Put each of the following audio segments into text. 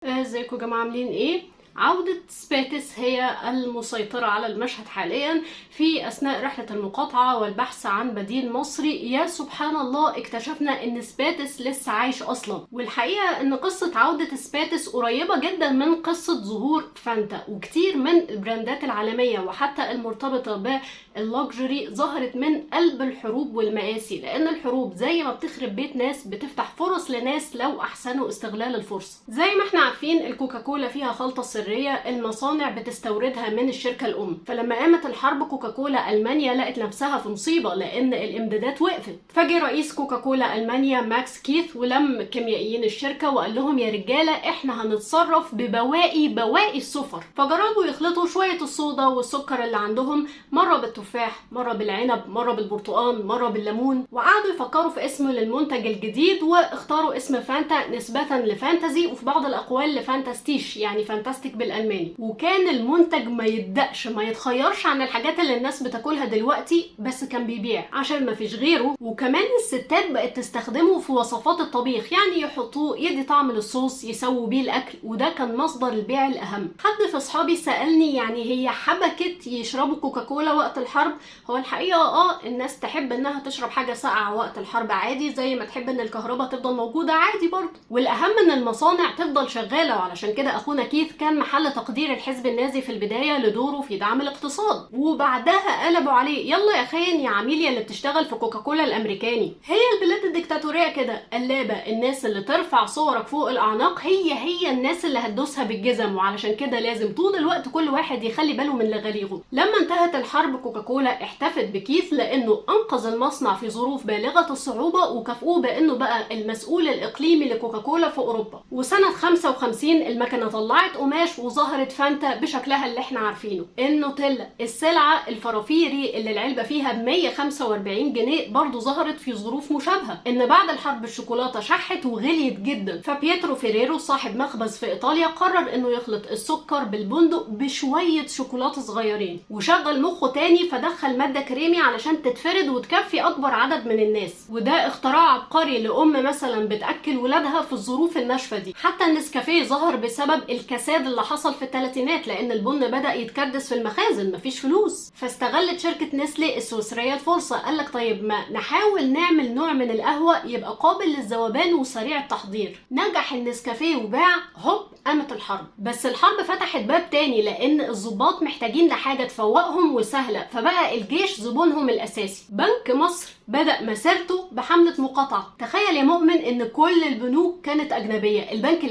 ازيكم يا جماعة عاملين ايه؟ عودة سباتس هي المسيطرة على المشهد حاليا في أثناء رحلة المقاطعة والبحث عن بديل مصري. يا سبحان الله اكتشفنا ان سباتس لسه عايش أصلا، والحقيقة ان قصة عودة سباتس قريبة جدا من قصة ظهور فانتا، وكتير من البراندات العالمية وحتى المرتبطة باللوكجري ظهرت من قلب الحروب والمآسي، لأن الحروب زي ما بتخرب بيت ناس بتفتح فرص لناس لو أحسنوا استغلال الفرصة. زي ما احنا عارفين الكوكاكولا فيها خلطة سرية المصانع بتستوردها من الشركة الأم، فلما قامت الحرب كوكاكولا ألمانيا لقت نفسها في مصيبة لأن الإمدادات وقفت. فجي رئيس كوكاكولا ألمانيا ماكس كيث ولم كيميائيين الشركة وقال لهم يا رجالة احنا هنتصرف ببواقي السفر، فجربوا يخلطوا شوية الصودا والسكر اللي عندهم مرة بالتفاح، مرة بالعنب، مرة بالبرتقال، مرة بالليمون، وقعدوا يفكروا في اسم للمنتج الجديد واختاروا اسم فانتا نسبة لفانتزي، وفي بعض الأقوال لفانتاستيش يعني فانتاستيك بالألماني. وكان المنتج ما يتدقش ما يتخيرش عن الحاجات اللي الناس بتاكلها دلوقتي، بس كان بيبيع عشان ما فيش غيره. وكمان الستات بقت تستخدمه في وصفات الطبيخ، يعني يحطوه يدي طعم للصوص، يسووا بيه الأكل، وده كان مصدر البيع الأهم. حد في أصحابي سألني يعني هي حبكت يشربوا كوكاكولا وقت الحرب؟ هو الحقيقة الناس تحب انها تشرب حاجة ساقعة وقت الحرب عادي، زي ما تحب ان الكهرباء تفضل موجودة عادي برضه، والأهم ان المصانع تفضل شغالة. وعلشان كده أخونا كيث كان محل تقدير الحزب النازي في البداية لدوره في دعم الاقتصاد، وبعدها قلبوا عليه يلا يا خاين يا عميل اللي بتشتغل في كوكاكولا الأمريكاني. هي البلاد الديكتاتورية كده قلابة، الناس اللي ترفع صورك فوق الأعناق هي الناس اللي هتدوسها بالجزم، وعلشان كده لازم طول الوقت كل واحد يخلي باله من لغاليغه. لما انتهت الحرب كوكاكولا احتفت بكيث لأنه أنقذ المصنع في ظروف بالغة الصعوبة، وكافئوه بأنه بقى المسؤول الإقليمي لكوكاكولا في أوروبا. وسنة 55 المكنة طلعت قماش وظهرت فانتا بشكلها اللي احنا عارفينه. النوتيلا السلعة الفرافيري اللي العلبة فيها ب 145 جنيه برضو ظهرت في ظروف مشابهة. ان بعد الحرب الشوكولاتة شحت وغليت جدا، فبيترو فيريرو صاحب مخبز في ايطاليا قرر انه يخلط السكر بالبندق بشوية شوكولاتة صغيرين، وشغل مخه تاني فدخل مادة كريمي علشان تتفرد وتكفي اكبر عدد من الناس. وده اختراع عبقري لأم مثلا بتأكل ولادها في الظروف الناشفة دي. حتى النسكافيه ظهر بسبب الكساد اللي حصل في الثلاثينات، لان البن بدأ يتكدس في المخازن، مفيش فلوس. فاستغلت شركة نسلي السويسرية الفرصة، قالك طيب ما نحاول نعمل نوع من القهوة يبقى قابل للذوبان وسريع التحضير. نجح النسكافيه وباع، هوب قامت الحرب. بس الحرب فتحت باب تاني، لان الضباط محتاجين لحاجة تفوقهم وسهلة، فبقى الجيش زبونهم الاساسي. بنك مصر بدأ مسيرته بحملة مقاطعة. تخيل يا مؤمن ان كل البنوك كانت اجنبية، البنك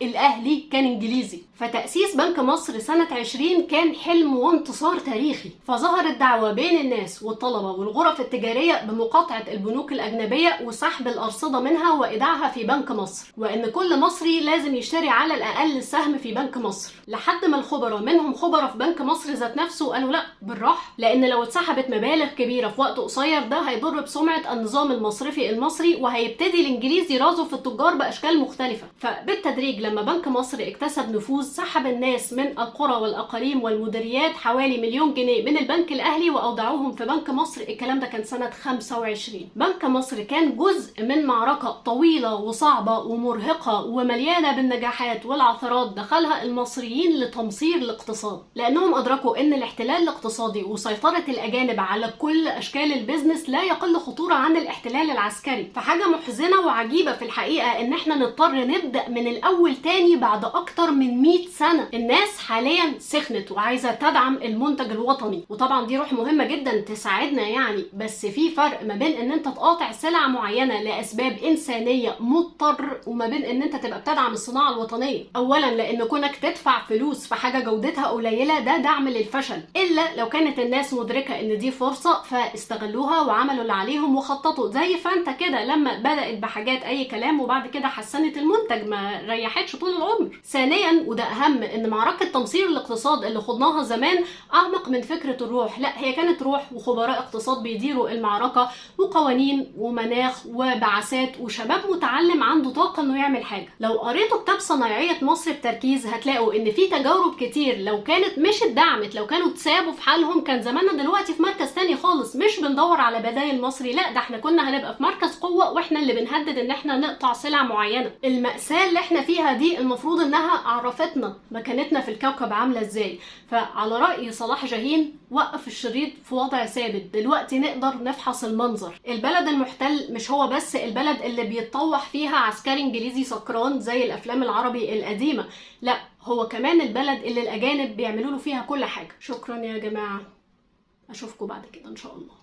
الاهلي كان انجليزي. فتأسيس بنك مصر سنة 20 كان حلم وانتصار تاريخي. فظهرت دعوة بين الناس والطلبة والغرف التجارية بمقاطعة البنوك الأجنبية وسحب الأرصدة منها وإيداعها في بنك مصر، وإن كل مصري لازم يشتري على الأقل سهم في بنك مصر. لحد ما الخبراء منهم خبراء في بنك مصر ذات نفسه قالوا لا بالراحة، لأن لو اتسحبت مبالغ كبيرة في وقت قصير ده هيضر بسمعة النظام المصرفي المصري، وهيبتدي الإنجليز يرازوا في التجار بأشكال مختلفة. فبالتدريج لما بنك مصر اكتسب نفوذ سحب الناس من القرى والأقاليم والمديريات حوالي 1,000,000 جنيه من البنك الأهلي وأودعوهم في بنك مصر. الكلام ده كان سنة 25. بنك مصر كان جزء من معركة طويلة وصعبة ومرهقة ومليانة بالنجاحات والعثرات دخلها المصريين لتمصير الاقتصاد، لأنهم أدركوا أن الاحتلال الاقتصادي وسيطرة الأجانب على كل أشكال البيزنس لا يقل خطورة عن الاحتلال العسكري. فحاجة محزنة وعجيبة في الحقيقة أن احنا نضطر نبدأ من الأول تاني بعد أكتر من 100 سنة. الناس حاليا سخنت وعايزة تدعم المنتج الوطني، وطبعا دي روح مهمة جدا تساعدنا يعني، بس في فرق ما بين ان انت تقاطع سلع معينة لأسباب إنسانية مضطر، وما بين ان انت تبقى بتدعم الصناعة الوطنية. اولا لان كونك تدفع فلوس في حاجة جودتها قليلة ده دعم للفشل، الا لو كانت الناس مدركة ان دي فرصة فاستغلوها وعملوا اللي عليهم وخططوا، زي فانتا كده لما بدأت بحاجات اي كلام وبعد كده حسنت المنتج ما ريحتش طول العمر. ثانيا وده اهم، ان معركة تمصير الاقتصاد اللي خضناها زمان اعمق من فكرة الروح، لا هي كانت روح وخبراء اقتصاد بيديروا المعركة وقوانين ومناخ وبعثات وشباب متعلم عنده طاقة انه يعمل حاجة. لو قريتوا كتاب صنايعية مصر بتركيز هتلاقوا ان في تجارب كتير لو كانت مش اتدعمت، لو كانوا تسابوا في حالهم كان زماننا دلوقتي في مركز تاني خالص، مش بندور على بدايل المصري، لا ده احنا كنا هنبقى في مركز قوة واحنا اللي بنهدد ان احنا نقطع سلع معينة. المأساة اللي احنا فيها دي المفروض انها عرفتنا مكانتنا في الكوكب عاملة ازاي. فعلى رأي صلاح جاهين، وقف الشريط في وضع ثابت، دلوقتي نقدر نفحص المنظر. البلد المحتل مش هو بس البلد اللي بيتطوح فيها عسكري انجليزي سكران زي الافلام العربي القديمة، لا هو كمان البلد اللي الاجانب بيعملوا له فيها كل حاجة. شكرا يا جماعة، اشوفكم بعد كده ان شاء الله.